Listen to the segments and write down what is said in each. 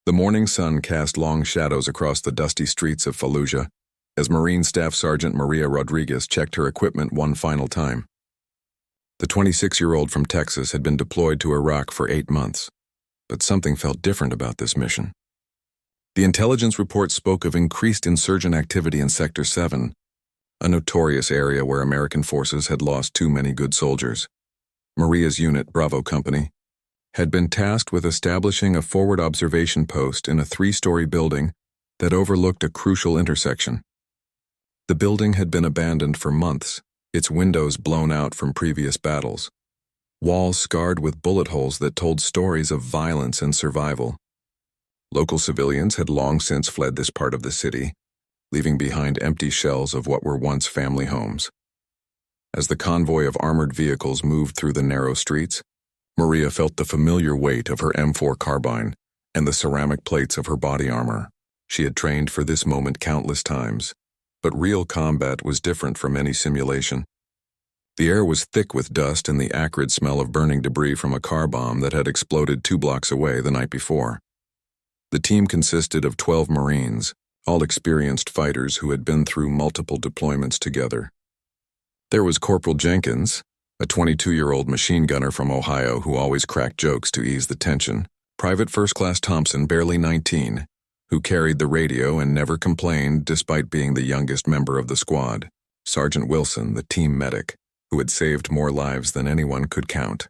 The morning sun cast long shadows across the dusty streets of Fallujah as Marine Staff Sergeant Maria Rodriguez checked her equipment one final time. The 26-year-old from Texas had been deployed to Iraq for 8 months, but something felt different about this mission. The intelligence report spoke of increased insurgent activity in Sector 7, a notorious area where American forces had lost too many good soldiers. Maria's unit, Bravo Company, had been tasked with establishing a forward observation post in a 3-story building that overlooked a crucial intersection. The building had been abandoned for months, its windows blown out from previous battles, walls scarred with bullet holes that told stories of violence and survival. Local civilians had long since fled this part of the city, leaving behind empty shells of what were once family homes. As the convoy of armored vehicles moved through the narrow streets, Maria felt the familiar weight of her M4 carbine and the ceramic plates of her body armor. She had trained for this moment countless times, but real combat was different from any simulation. The air was thick with dust and the acrid smell of burning debris from a car bomb that had exploded 2 blocks away the night before. The team consisted of 12 Marines, all experienced fighters who had been through multiple deployments together. There was Corporal Jenkins, a 22-year-old machine gunner from Ohio who always cracked jokes to ease the tension, Private First Class Thompson, barely 19, who carried the radio and never complained despite being the youngest member of the squad, Sergeant Wilson, the team medic, who had saved more lives than anyone could count.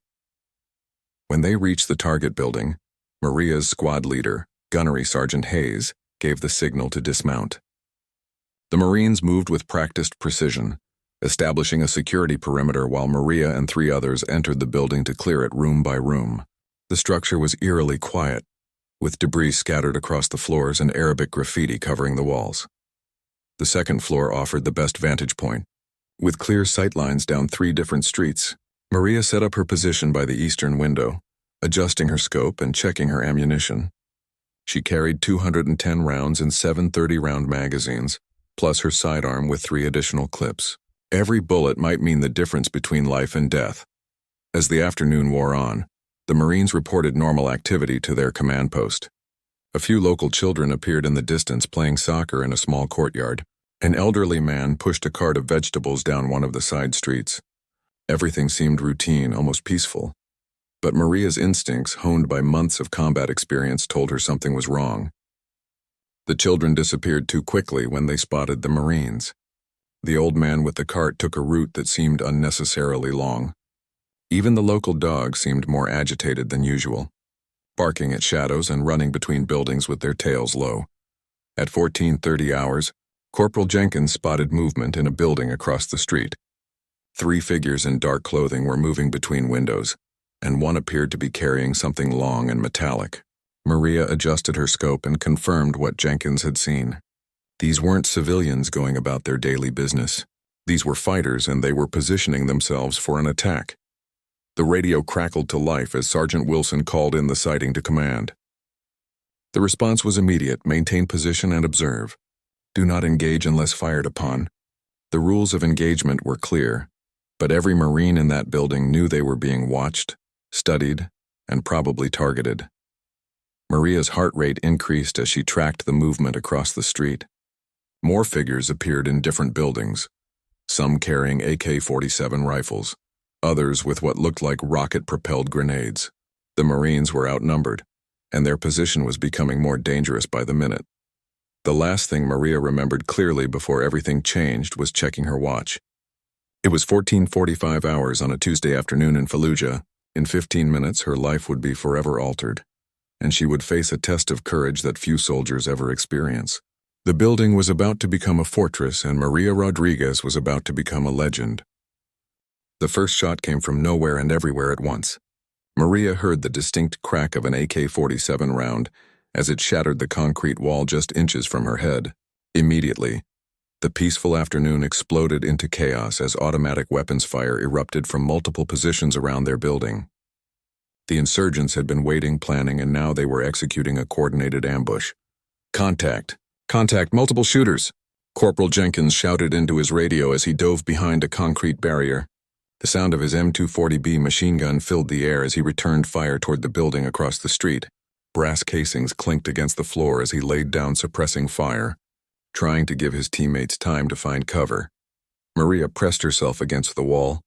When they reached the target building, Maria's squad leader, Gunnery Sergeant Hayes, gave the signal to dismount. The Marines moved with practiced precision, establishing a security perimeter while Maria and 3 others entered the building to clear it room by room. The structure was eerily quiet, with debris scattered across the floors and Arabic graffiti covering the walls. The second floor offered the best vantage point. With clear sightlines down 3 different streets, Maria set up her position by the eastern window, adjusting her scope and checking her ammunition. She carried 210 rounds in 7 30-round magazines, plus her sidearm with 3 additional clips. Every bullet might mean the difference between life and death. As the afternoon wore on, the Marines reported normal activity to their command post. A few local children appeared in the distance playing soccer in a small courtyard. An elderly man pushed a cart of vegetables down one of the side streets. Everything seemed routine, almost peaceful. But Maria's instincts, honed by months of combat experience, told her something was wrong. The children disappeared too quickly when they spotted the Marines. The old man with the cart took a route that seemed unnecessarily long. Even the local dogs seemed more agitated than usual, barking at shadows and running between buildings with their tails low. At 14:30 hours, Corporal Jenkins spotted movement in a building across the street. 3 figures in dark clothing were moving between windows, and one appeared to be carrying something long and metallic. Maria adjusted her scope and confirmed what Jenkins had seen. These weren't civilians going about their daily business. These were fighters, and they were positioning themselves for an attack. The radio crackled to life as Sergeant Wilson called in the sighting to command. The response was immediate: maintain position and observe. Do not engage unless fired upon. The rules of engagement were clear, but every Marine in that building knew they were being watched, studied, and probably targeted. Maria's heart rate increased as she tracked the movement across the street. More figures appeared in different buildings, some carrying AK-47 rifles, others with what looked like rocket-propelled grenades. The Marines were outnumbered, and their position was becoming more dangerous by the minute. The last thing Maria remembered clearly before everything changed was checking her watch. It was 14:45 hours on a Tuesday afternoon in Fallujah. In 15 minutes, her life would be forever altered, and she would face a test of courage that few soldiers ever experience. The building was about to become a fortress, and Maria Rodriguez was about to become a legend. The first shot came from nowhere and everywhere at once. Maria heard the distinct crack of an AK-47 round as it shattered the concrete wall just inches from her head. Immediately, the peaceful afternoon exploded into chaos as automatic weapons fire erupted from multiple positions around their building. The insurgents had been waiting, planning, and now they were executing a coordinated ambush. Contact! Contact! Multiple shooters! Corporal Jenkins shouted into his radio as he dove behind a concrete barrier. The sound of his M240B machine gun filled the air as he returned fire toward the building across the street. Brass casings clinked against the floor as he laid down suppressing fire, trying to give his teammates time to find cover. Maria pressed herself against the wall,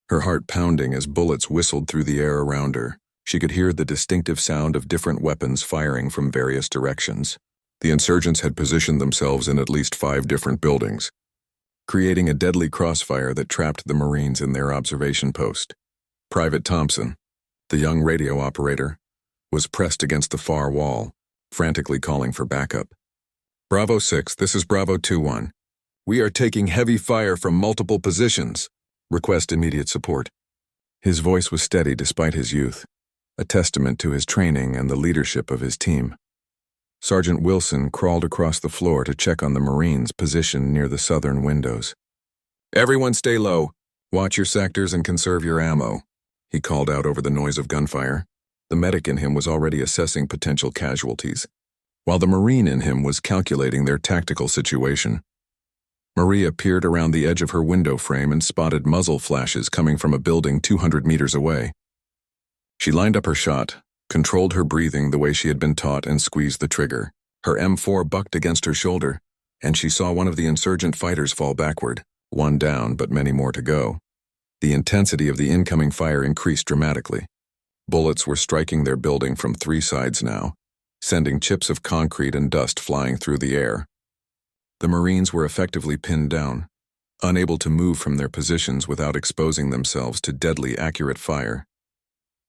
her heart pounding as bullets whistled through the air around her. She could hear the distinctive sound of different weapons firing from various directions. The insurgents had positioned themselves in at least 5 different buildings, creating a deadly crossfire that trapped the Marines in their observation post. Private Thompson, the young radio operator, was pressed against the far wall, frantically calling for backup. Bravo 6, this is Bravo 2-1. We are taking heavy fire from multiple positions. Request immediate support. His voice was steady despite his youth, a testament to his training and the leadership of his team. Sergeant Wilson crawled across the floor to check on the Marines positioned near the southern windows. Everyone stay low. Watch your sectors and conserve your ammo, he called out over the noise of gunfire. The medic in him was already assessing potential casualties, while the Marine in him was calculating their tactical situation. Maria peered around the edge of her window frame and spotted muzzle flashes coming from a building 200 meters away. She lined up her shot, controlled her breathing the way she had been taught, and squeezed the trigger. Her M4 bucked against her shoulder, and she saw one of the insurgent fighters fall backward, one down but many more to go. The intensity of the incoming fire increased dramatically. Bullets were striking their building from 3 sides now, sending chips of concrete and dust flying through the air. The Marines were effectively pinned down, unable to move from their positions without exposing themselves to deadly accurate fire.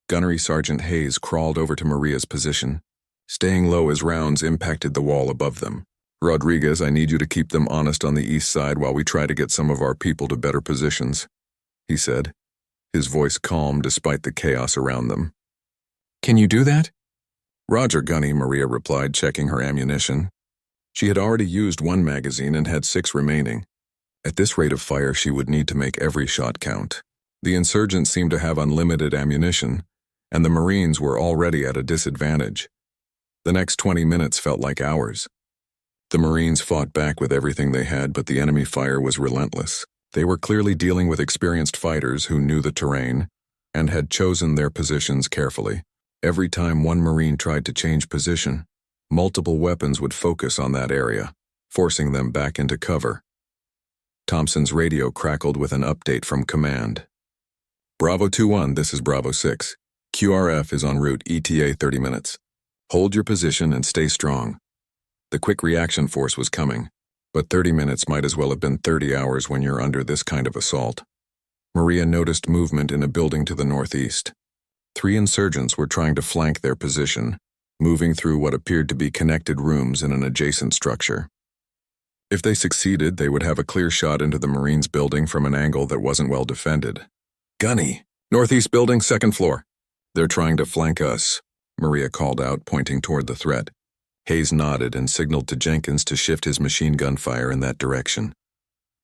Gunnery Sergeant Hayes crawled over to Maria's position, staying low as rounds impacted the wall above them. Rodriguez, I need you to keep them honest on the east side while we try to get some of our people to better positions, he said, his voice calm despite the chaos around them. Can you do that? Roger, Gunny, Maria replied, checking her ammunition. She had already used 1 magazine and had 6 remaining. At this rate of fire, she would need to make every shot count. The insurgents seemed to have unlimited ammunition, and the Marines were already at a disadvantage. The next 20 minutes felt like hours. The Marines fought back with everything they had, but the enemy fire was relentless. They were clearly dealing with experienced fighters who knew the terrain and had chosen their positions carefully. Every time one Marine tried to change position, multiple weapons would focus on that area, forcing them back into cover. Thompson's radio crackled with an update from command. Bravo 2-1, this is Bravo 6. QRF is en route, ETA 30 minutes. Hold your position and stay strong. The quick reaction force was coming, but 30 minutes might as well have been 30 hours when you're under this kind of assault. Maria noticed movement in a building to the northeast. 3 insurgents were trying to flank their position, moving through what appeared to be connected rooms in an adjacent structure. If they succeeded, they would have a clear shot into the Marines' building from an angle that wasn't well defended. Gunny, northeast building, 2nd floor. They're trying to flank us, Maria called out, pointing toward the threat. Hayes nodded and signaled to Jenkins to shift his machine gun fire in that direction.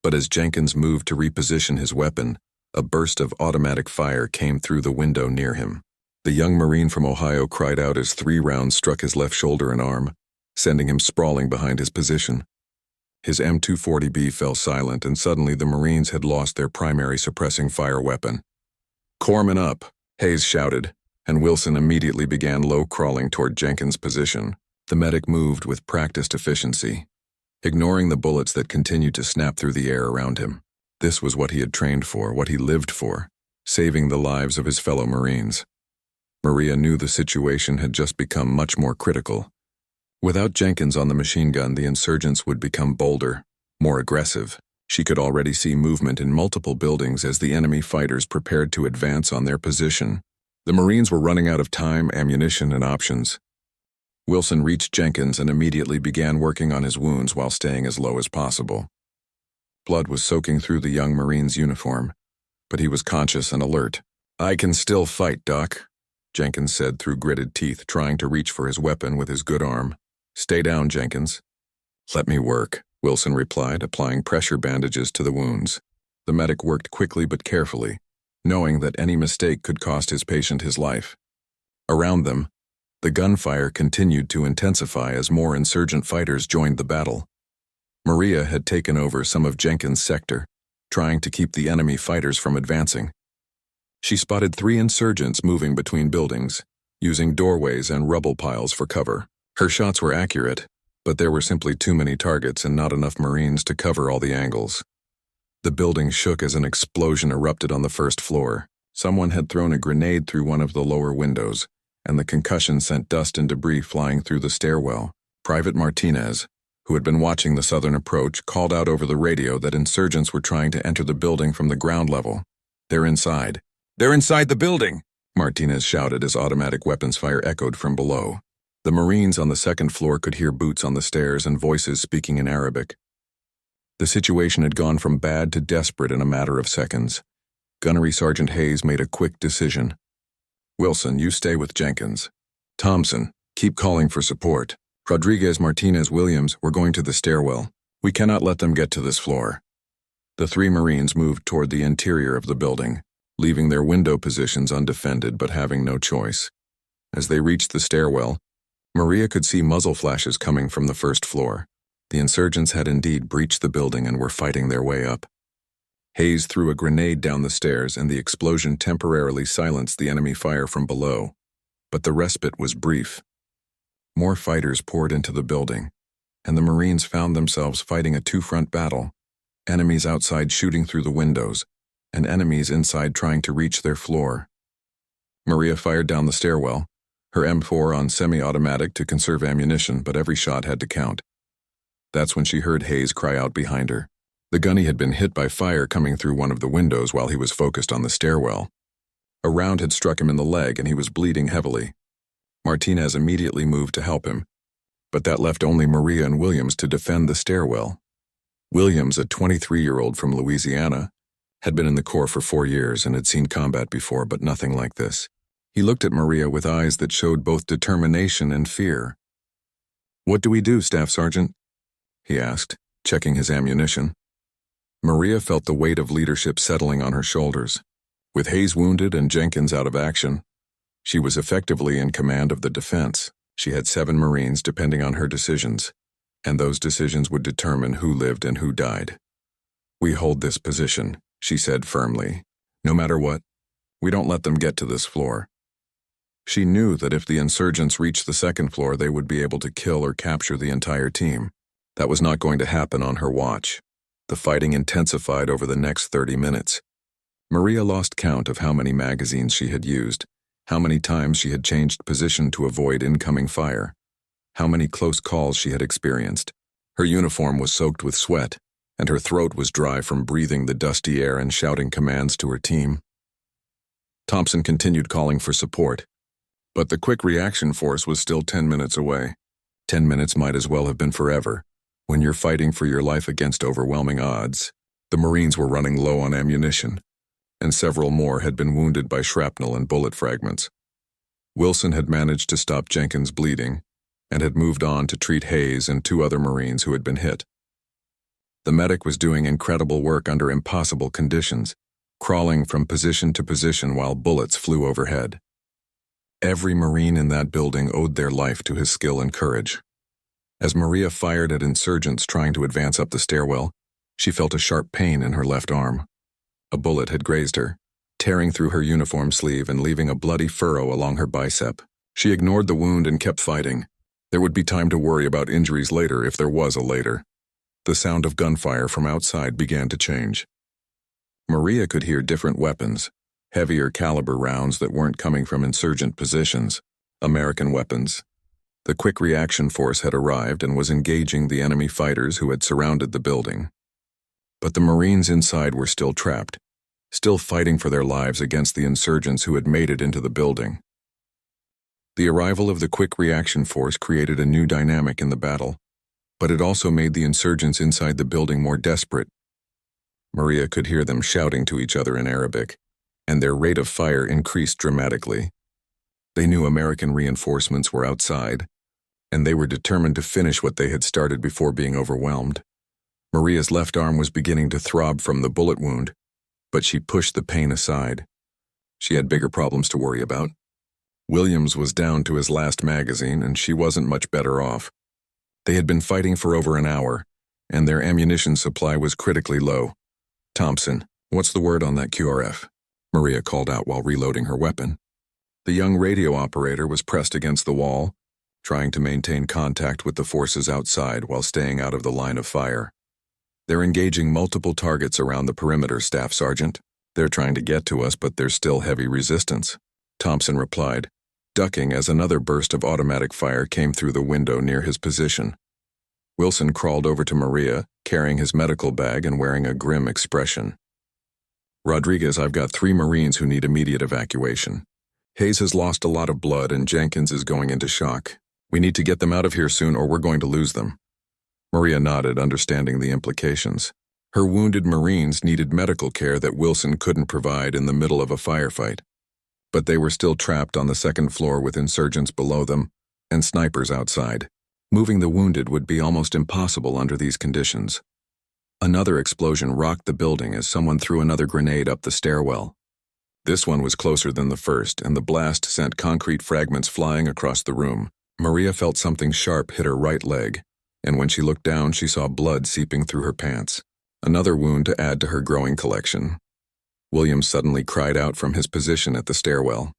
But as Jenkins moved to reposition his weapon, a burst of automatic fire came through the window near him. The young Marine from Ohio cried out as 3 rounds struck his left shoulder and arm, sending him sprawling behind his position. His M240B fell silent, and suddenly the Marines had lost their primary suppressing fire weapon. Corpsman up, Hayes shouted, and Wilson immediately began low crawling toward Jenkins' position. The medic moved with practiced efficiency, ignoring the bullets that continued to snap through the air around him. This was what he had trained for, what he lived for, saving the lives of his fellow Marines. Maria knew the situation had just become much more critical. Without Jenkins on the machine gun, the insurgents would become bolder, more aggressive. She could already see movement in multiple buildings as the enemy fighters prepared to advance on their position. The Marines were running out of time, ammunition, and options. Wilson reached Jenkins and immediately began working on his wounds while staying as low as possible. Blood was soaking through the young Marine's uniform, but he was conscious and alert. I can still fight, Doc, Jenkins said through gritted teeth, trying to reach for his weapon with his good arm. Stay down, Jenkins. Let me work, Wilson replied, applying pressure bandages to the wounds. The medic worked quickly but carefully, knowing that any mistake could cost his patient his life. Around them, the gunfire continued to intensify as more insurgent fighters joined the battle. Maria had taken over some of Jenkins' sector, trying to keep the enemy fighters from advancing. She spotted 3 insurgents moving between buildings, using doorways and rubble piles for cover. Her shots were accurate, but there were simply too many targets and not enough Marines to cover all the angles. The building shook as an explosion erupted on the first floor. Someone had thrown a grenade through one of the lower windows, and the concussion sent dust and debris flying through the stairwell. Private Martinez, who had been watching the southern approach, called out over the radio that insurgents were trying to enter the building from the ground level. "They're inside. They're inside the building!" Martinez shouted as automatic weapons fire echoed from below. The Marines on the second floor could hear boots on the stairs and voices speaking in Arabic. The situation had gone from bad to desperate in a matter of seconds. Gunnery Sergeant Hayes made a quick decision. "Wilson, you stay with Jenkins. Thompson, keep calling for support. Rodriguez, Martinez, Williams, we're going to the stairwell. We cannot let them get to this floor." The three Marines moved toward the interior of the building, leaving their window positions undefended but having no choice. As they reached the stairwell, Maria could see muzzle flashes coming from the first floor. The insurgents had indeed breached the building and were fighting their way up. Hayes threw a grenade down the stairs and the explosion temporarily silenced the enemy fire from below. But the respite was brief. More fighters poured into the building, and the Marines found themselves fighting a two-front battle, enemies outside shooting through the windows, and enemies inside trying to reach their floor. Maria fired down the stairwell, her M4 on semi-automatic to conserve ammunition, but every shot had to count. That's when she heard Hayes cry out behind her. The gunny had been hit by fire coming through one of the windows while he was focused on the stairwell. A round had struck him in the leg and he was bleeding heavily. Martinez immediately moved to help him, but that left only Maria and Williams to defend the stairwell. Williams, a 23-year-old from Louisiana, had been in the Corps for 4 years and had seen combat before, but nothing like this. He looked at Maria with eyes that showed both determination and fear. "What do we do, Staff Sergeant?" he asked, checking his ammunition. Maria felt the weight of leadership settling on her shoulders. With Hayes wounded and Jenkins out of action, she was effectively in command of the defense. She had 7 Marines depending on her decisions, and those decisions would determine who lived and who died. "We hold this position," she said firmly. "No matter what, we don't let them get to this floor." She knew that if the insurgents reached the second floor, they would be able to kill or capture the entire team. That was not going to happen on her watch. The fighting intensified over the next 30 minutes. Maria lost count of how many magazines she had used, how many times she had changed position to avoid incoming fire, how many close calls she had experienced. Her uniform was soaked with sweat, and her throat was dry from breathing the dusty air and shouting commands to her team. Thompson continued calling for support, but the quick reaction force was still 10 minutes away. 10 minutes might as well have been forever. When you're fighting for your life against overwhelming odds, the Marines were running low on ammunition, and several more had been wounded by shrapnel and bullet fragments. Wilson had managed to stop Jenkins' bleeding and had moved on to treat Hayes and 2 other Marines who had been hit. The medic was doing incredible work under impossible conditions, crawling from position to position while bullets flew overhead. Every Marine in that building owed their life to his skill and courage. As Maria fired at insurgents trying to advance up the stairwell, she felt a sharp pain in her left arm. A bullet had grazed her, tearing through her uniform sleeve and leaving a bloody furrow along her bicep. She ignored the wound and kept fighting. There would be time to worry about injuries later if there was a later. The sound of gunfire from outside began to change. Maria could hear different weapons, heavier caliber rounds that weren't coming from insurgent positions, American weapons. The quick reaction force had arrived and was engaging the enemy fighters who had surrounded the building. But the Marines inside were still trapped, still fighting for their lives against the insurgents who had made it into the building. The arrival of the quick reaction force created a new dynamic in the battle, but it also made the insurgents inside the building more desperate. Maria could hear them shouting to each other in Arabic, and their rate of fire increased dramatically. They knew American reinforcements were outside, and they were determined to finish what they had started before being overwhelmed. Maria's left arm was beginning to throb from the bullet wound, but she pushed the pain aside. She had bigger problems to worry about. Williams was down to his last magazine, and she wasn't much better off. They had been fighting for over an hour, and their ammunition supply was critically low. "Thompson, what's the word on that QRF?" Maria called out while reloading her weapon. The young radio operator was pressed against the wall, trying to maintain contact with the forces outside while staying out of the line of fire. They're engaging multiple targets around the perimeter, Staff Sergeant. They're trying to get to us, but there's still heavy resistance, Thompson replied, ducking as another burst of automatic fire came through the window near his position. Wilson crawled over to Maria, carrying his medical bag and wearing a grim expression. Rodriguez, I've got 3 Marines who need immediate evacuation. Hayes has lost a lot of blood and Jenkins is going into shock. We need to get them out of here soon or we're going to lose them. Maria nodded, understanding the implications. Her wounded Marines needed medical care that Wilson couldn't provide in the middle of a firefight. But they were still trapped on the 2nd floor with insurgents below them and snipers outside. Moving the wounded would be almost impossible under these conditions. Another explosion rocked the building as someone threw another grenade up the stairwell. This one was closer than the first, and the blast sent concrete fragments flying across the room. Maria felt something sharp hit her right leg, and when she looked down, she saw blood seeping through her pants. Another wound to add to her growing collection. Williams suddenly cried out from his position at the stairwell.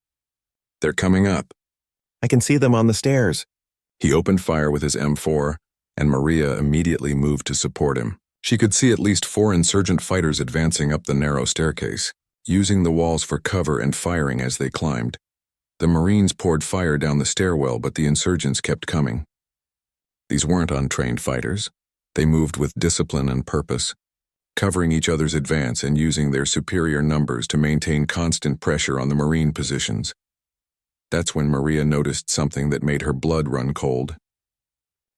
They're coming up. I can see them on the stairs. He opened fire with his M4, and Maria immediately moved to support him. She could see at least 4 insurgent fighters advancing up the narrow staircase, using the walls for cover and firing as they climbed. The Marines poured fire down the stairwell, but the insurgents kept coming. These weren't untrained fighters. They moved with discipline and purpose, covering each other's advance and using their superior numbers to maintain constant pressure on the Marine positions. That's when Maria noticed something that made her blood run cold.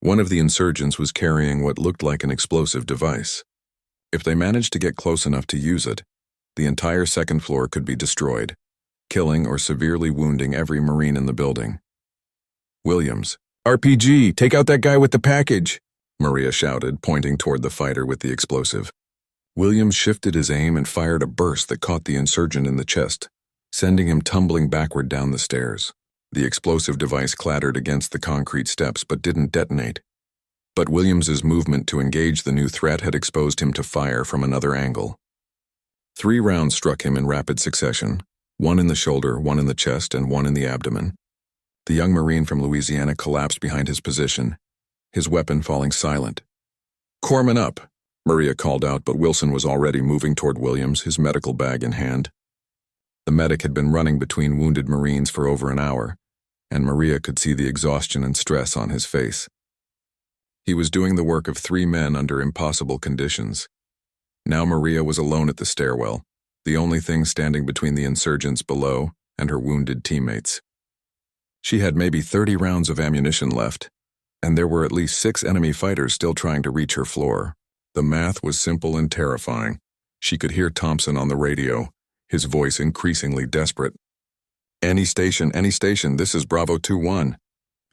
One of the insurgents was carrying what looked like an explosive device. If they managed to get close enough to use it, the entire 2nd floor could be destroyed, killing or severely wounding every Marine in the building. Williams, RPG, take out that guy with the package, Maria shouted, pointing toward the fighter with the explosive. Williams shifted his aim and fired a burst that caught the insurgent in the chest, sending him tumbling backward down the stairs. The explosive device clattered against the concrete steps but didn't detonate. But Williams's movement to engage the new threat had exposed him to fire from another angle. 3 rounds struck him in rapid succession, 1 in the shoulder, 1 in the chest, and 1 in the abdomen. The young Marine from Louisiana collapsed behind his position, his weapon falling silent. Corpsman up, Maria called out, but Wilson was already moving toward Williams, his medical bag in hand. The medic had been running between wounded Marines for over an hour, and Maria could see the exhaustion and stress on his face. He was doing the work of 3 men under impossible conditions. Now Maria was alone at the stairwell, the only thing standing between the insurgents below and her wounded teammates. She had maybe 30 rounds of ammunition left, and there were at least 6 enemy fighters still trying to reach her floor. The math was simple and terrifying. She could hear Thompson on the radio, his voice increasingly desperate. Any station, this is Bravo 2-1.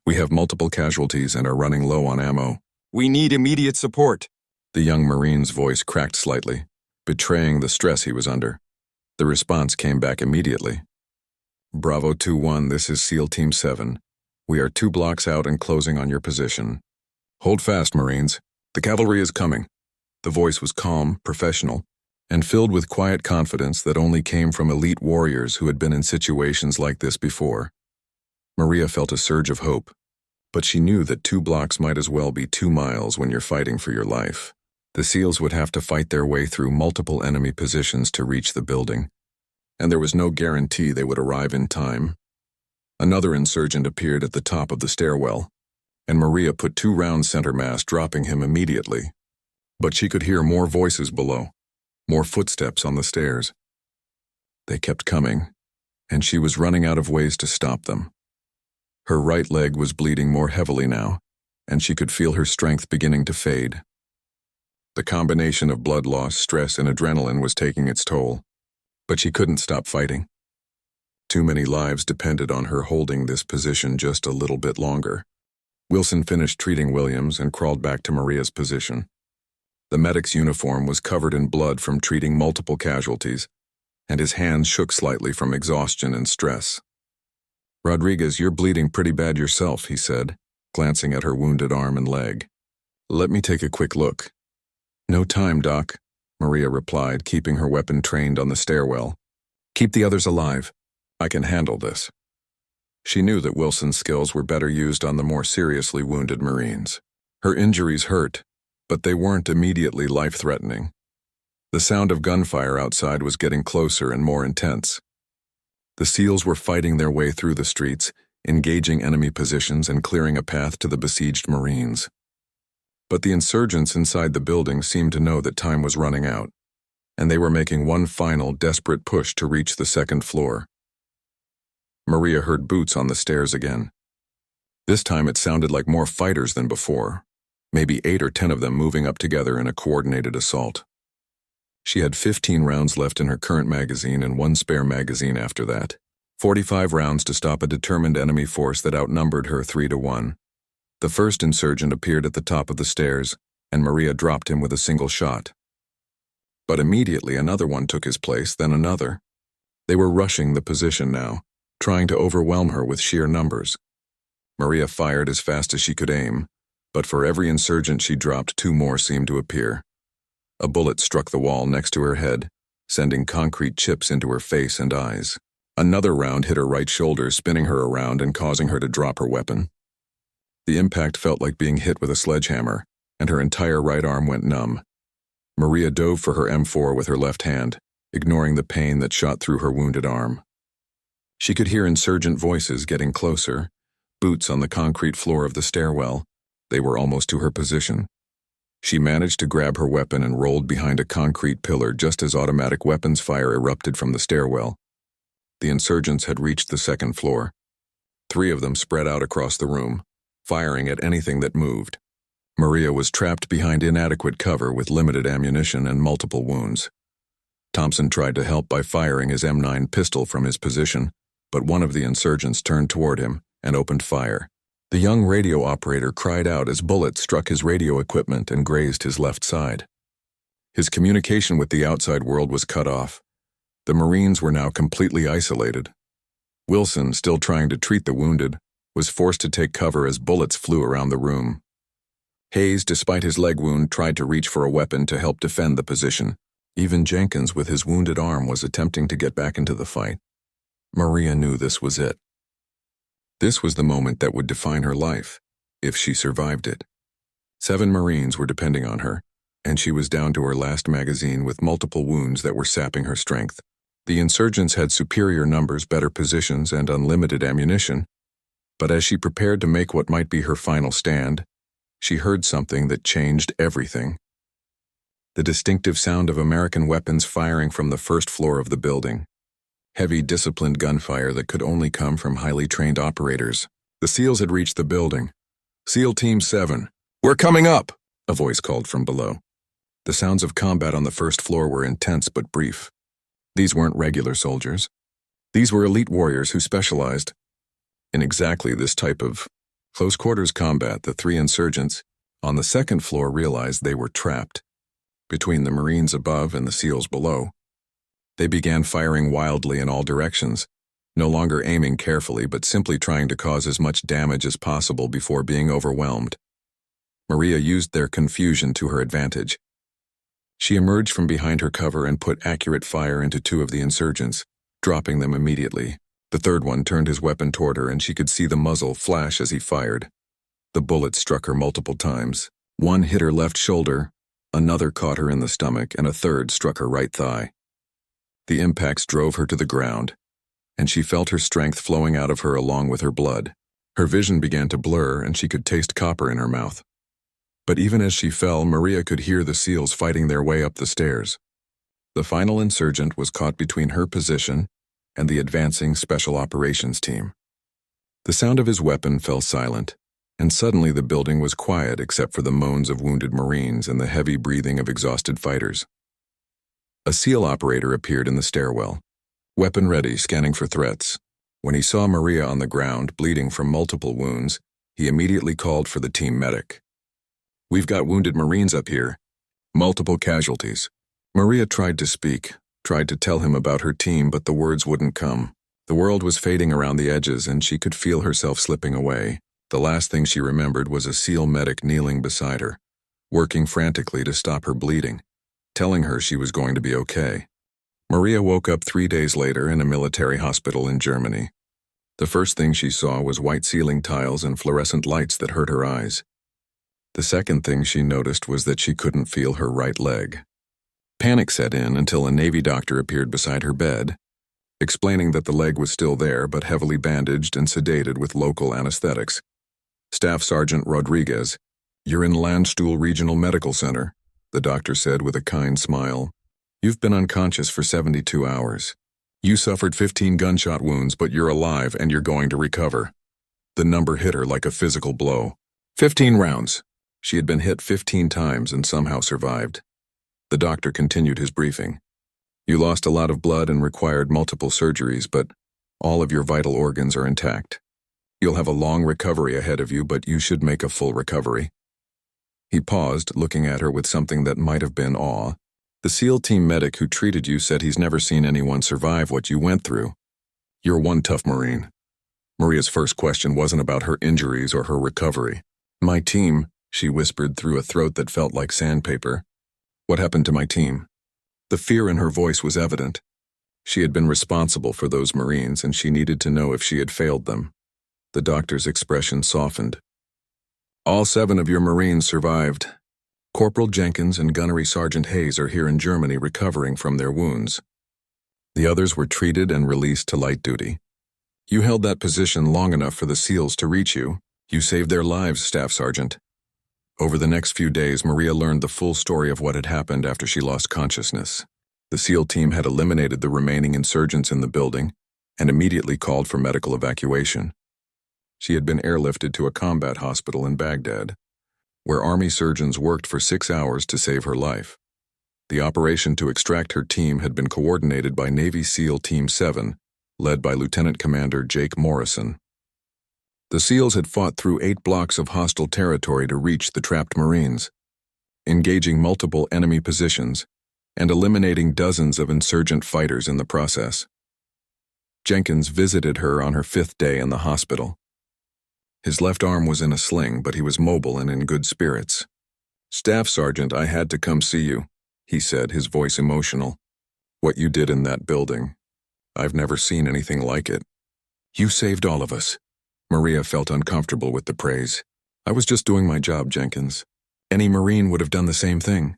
We have multiple casualties and are running low on ammo. We need immediate support. The young Marine's voice cracked slightly, betraying the stress he was under. The response came back immediately. Bravo 2-1, this is SEAL Team 7. We are 2 blocks out and closing on your position. Hold fast, Marines. The cavalry is coming. The voice was calm, professional, and filled with quiet confidence that only came from elite warriors who had been in situations like this before. Maria felt a surge of hope, but she knew that 2 blocks might as well be 2 miles when you're fighting for your life. The SEALs would have to fight their way through multiple enemy positions to reach the building, and there was no guarantee they would arrive in time. Another insurgent appeared at the top of the stairwell, and Maria put 2 rounds center mass, dropping him immediately. But she could hear more voices below, more footsteps on the stairs. They kept coming, and she was running out of ways to stop them. Her right leg was bleeding more heavily now, and she could feel her strength beginning to fade. The combination of blood loss, stress, and adrenaline was taking its toll, but she couldn't stop fighting. Too many lives depended on her holding this position just a little bit longer. Wilson finished treating Williams and crawled back to Maria's position. The medic's uniform was covered in blood from treating multiple casualties, and his hands shook slightly from exhaustion and stress. Rodriguez, you're bleeding pretty bad yourself, he said, glancing at her wounded arm and leg. Let me take a quick look. No time, Doc, Maria replied, keeping her weapon trained on the stairwell. Keep the others alive. I can handle this. She knew that Wilson's skills were better used on the more seriously wounded Marines. Her injuries hurt, but they weren't immediately life-threatening. The sound of gunfire outside was getting closer and more intense. The SEALs were fighting their way through the streets, engaging enemy positions and clearing a path to the besieged Marines. But the insurgents inside the building seemed to know that time was running out, and they were making one final, desperate push to reach the second floor. Maria heard boots on the stairs again. This time it sounded like more fighters than before, maybe 8 or 10 of them moving up together in a coordinated assault. She had 15 rounds left in her current magazine and 1 spare magazine after that. 45 rounds to stop a determined enemy force that outnumbered her 3-1. The first insurgent appeared at the top of the stairs, and Maria dropped him with a single shot. But immediately another one took his place, then another. They were rushing the position now, trying to overwhelm her with sheer numbers. Maria fired as fast as she could aim, but for every insurgent she dropped, 2 more seemed to appear. A bullet struck the wall next to her head, sending concrete chips into her face and eyes. Another round hit her right shoulder, spinning her around and causing her to drop her weapon. The impact felt like being hit with a sledgehammer, and her entire right arm went numb. Maria dove for her M4 with her left hand, ignoring the pain that shot through her wounded arm. She could hear insurgent voices getting closer, boots on the concrete floor of the stairwell. They were almost to her position. She managed to grab her weapon and rolled behind a concrete pillar just as automatic weapons fire erupted from the stairwell. The insurgents had reached the second floor. 3 of them spread out across the room, firing at anything that moved. Maria was trapped behind inadequate cover with limited ammunition and multiple wounds. Thompson tried to help by firing his M9 pistol from his position, but one of the insurgents turned toward him and opened fire. The young radio operator cried out as bullets struck his radio equipment and grazed his left side. His communication with the outside world was cut off. The Marines were now completely isolated. Wilson, still trying to treat the wounded, was forced to take cover as bullets flew around the room. Hayes, despite his leg wound, tried to reach for a weapon to help defend the position. Even Jenkins, with his wounded arm, was attempting to get back into the fight. Maria knew this was it. This was the moment that would define her life, if she survived it. 7 Marines were depending on her, and she was down to her last magazine with multiple wounds that were sapping her strength. The insurgents had superior numbers, better positions, and unlimited ammunition, but as she prepared to make what might be her final stand, she heard something that changed everything. The distinctive sound of American weapons firing from the first floor of the building. Heavy, disciplined gunfire that could only come from highly trained operators. The SEALs had reached the building. "SEAL Team 7, we're coming up!" a voice called from below. The sounds of combat on the first floor were intense but brief. These weren't regular soldiers. These were elite warriors who specialized in exactly this type of close-quarters combat. The 3 insurgents on the second floor realized they were trapped between the Marines above and the SEALs below. They began firing wildly in all directions, no longer aiming carefully but simply trying to cause as much damage as possible before being overwhelmed. Maria used their confusion to her advantage. She emerged from behind her cover and put accurate fire into 2 of the insurgents, dropping them immediately. The third one turned his weapon toward her and she could see the muzzle flash as he fired. The bullet struck her multiple times. One hit her left shoulder, another caught her in the stomach, and a third struck her right thigh. The impacts drove her to the ground, and she felt her strength flowing out of her along with her blood. Her vision began to blur and she could taste copper in her mouth. But even as she fell, Maria could hear the SEALs fighting their way up the stairs. The final insurgent was caught between her position and the advancing Special Operations team. The sound of his weapon fell silent, and suddenly the building was quiet except for the moans of wounded Marines and the heavy breathing of exhausted fighters. A SEAL operator appeared in the stairwell, weapon ready, scanning for threats. When he saw Maria on the ground, bleeding from multiple wounds, he immediately called for the team medic. "We've got wounded Marines up here. Multiple casualties." Maria tried to speak, tried to tell him about her team, but the words wouldn't come. The world was fading around the edges and she could feel herself slipping away. The last thing she remembered was a SEAL medic kneeling beside her, working frantically to stop her bleeding, telling her she was going to be okay. Maria woke up 3 days later in a military hospital in Germany. The first thing she saw was white ceiling tiles and fluorescent lights that hurt her eyes. The second thing she noticed was that she couldn't feel her right leg. Panic set in until a Navy doctor appeared beside her bed, explaining that the leg was still there but heavily bandaged and sedated with local anesthetics. Staff Sergeant Rodriguez, "You're in Landstuhl Regional Medical Center," the doctor said with a kind smile. "You've been unconscious for 72 hours. You suffered 15 gunshot wounds, but you're alive and you're going to recover." The number hit her like a physical blow. 15 rounds. She had been hit 15 times and somehow survived. The doctor continued his briefing. "You lost a lot of blood and required multiple surgeries, but all of your vital organs are intact. You'll have a long recovery ahead of you, but you should make a full recovery." He paused, looking at her with something that might have been awe. "The SEAL team medic who treated you said he's never seen anyone survive what you went through. You're one tough Marine." Maria's first question wasn't about her injuries or her recovery. "My team," she whispered through a throat that felt like sandpaper. "What happened to my team?" The fear in her voice was evident. She had been responsible for those Marines, and she needed to know if she had failed them. The doctor's expression softened. "All 7 of your Marines survived. Corporal Jenkins and Gunnery Sergeant Hayes are here in Germany recovering from their wounds. The others were treated and released to light duty. You held that position long enough for the SEALs to reach you. You saved their lives, Staff Sergeant." Over the next few days, Maria learned the full story of what had happened after she lost consciousness. The SEAL team had eliminated the remaining insurgents in the building and immediately called for medical evacuation. She had been airlifted to a combat hospital in Baghdad, where Army surgeons worked for 6 hours to save her life. The operation to extract her team had been coordinated by Navy SEAL Team 7, led by Lieutenant Commander Jake Morrison. The SEALs had fought through 8 blocks of hostile territory to reach the trapped Marines, engaging multiple enemy positions and eliminating dozens of insurgent fighters in the process. Jenkins visited her on her 5th day in the hospital. His left arm was in a sling, but he was mobile and in good spirits. "Staff Sergeant, I had to come see you," he said, his voice emotional. "What you did in that building, I've never seen anything like it. You saved all of us." Maria felt uncomfortable with the praise. "I was just doing my job, Jenkins. Any Marine would have done the same thing."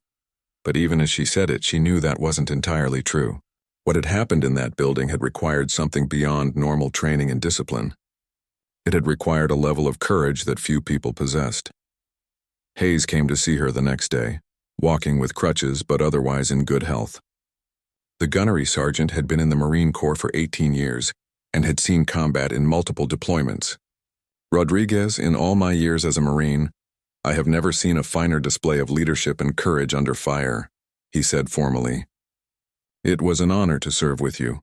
But even as she said it, she knew that wasn't entirely true. What had happened in that building had required something beyond normal training and discipline. It had required a level of courage that few people possessed. Hayes came to see her the next day, walking with crutches but otherwise in good health. The gunnery sergeant had been in the Marine Corps for 18 years and had seen combat in multiple deployments. "Rodriguez, in all my years as a Marine, I have never seen a finer display of leadership and courage under fire," he said formally. "It was an honor to serve with you."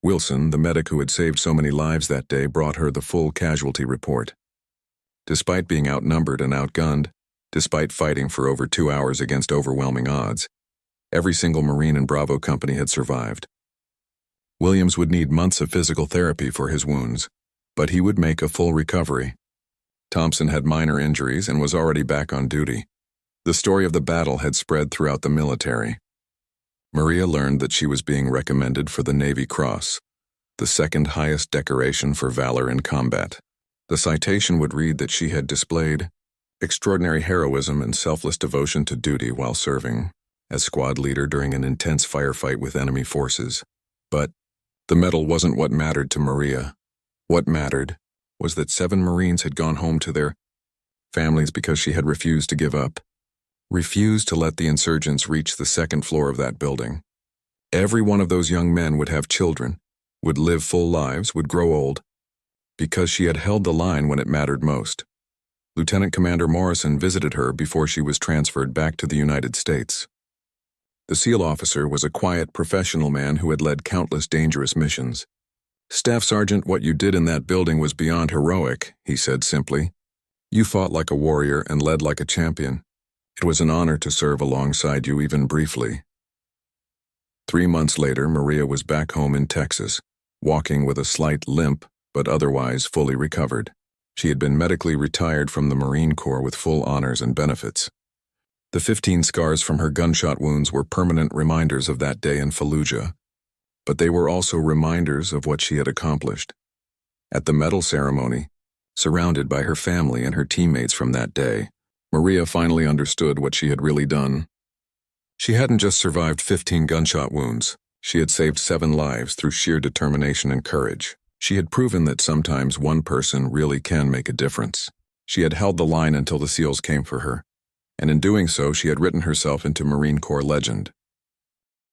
Wilson, the medic who had saved so many lives that day, brought her the full casualty report. Despite being outnumbered and outgunned, despite fighting for over 2 hours against overwhelming odds, every single Marine in Bravo Company had survived. Williams would need months of physical therapy for his wounds, but he would make a full recovery. Thompson had minor injuries and was already back on duty. The story of the battle had spread throughout the military. Maria learned that she was being recommended for the Navy Cross, the 2nd highest decoration for valor in combat. The citation would read that she had displayed extraordinary heroism and selfless devotion to duty while serving as squad leader during an intense firefight with enemy forces. But the medal wasn't what mattered to Maria. What mattered was that 7 Marines had gone home to their families because she had refused to give up. Refused to let the insurgents reach the 2nd floor of that building. Every one of those young men would have children, would live full lives, would grow old, because she had held the line when it mattered most. Lieutenant Commander Morrison visited her before she was transferred back to the United States. The SEAL officer was a quiet, professional man who had led countless dangerous missions. "Staff Sergeant, what you did in that building was beyond heroic," he said simply. "You fought like a warrior and led like a champion. It was an honor to serve alongside you even briefly." 3 months later, Maria was back home in Texas, walking with a slight limp, but otherwise fully recovered. She had been medically retired from the Marine Corps with full honors and benefits. The 15 scars from her gunshot wounds were permanent reminders of that day in Fallujah, but they were also reminders of what she had accomplished. At the medal ceremony, surrounded by her family and her teammates from that day, Maria finally understood what she had really done. She hadn't just survived 15 gunshot wounds. She had saved 7 lives through sheer determination and courage. She had proven that sometimes one person really can make a difference. She had held the line until the SEALs came for her, and in doing so, she had written herself into Marine Corps legend.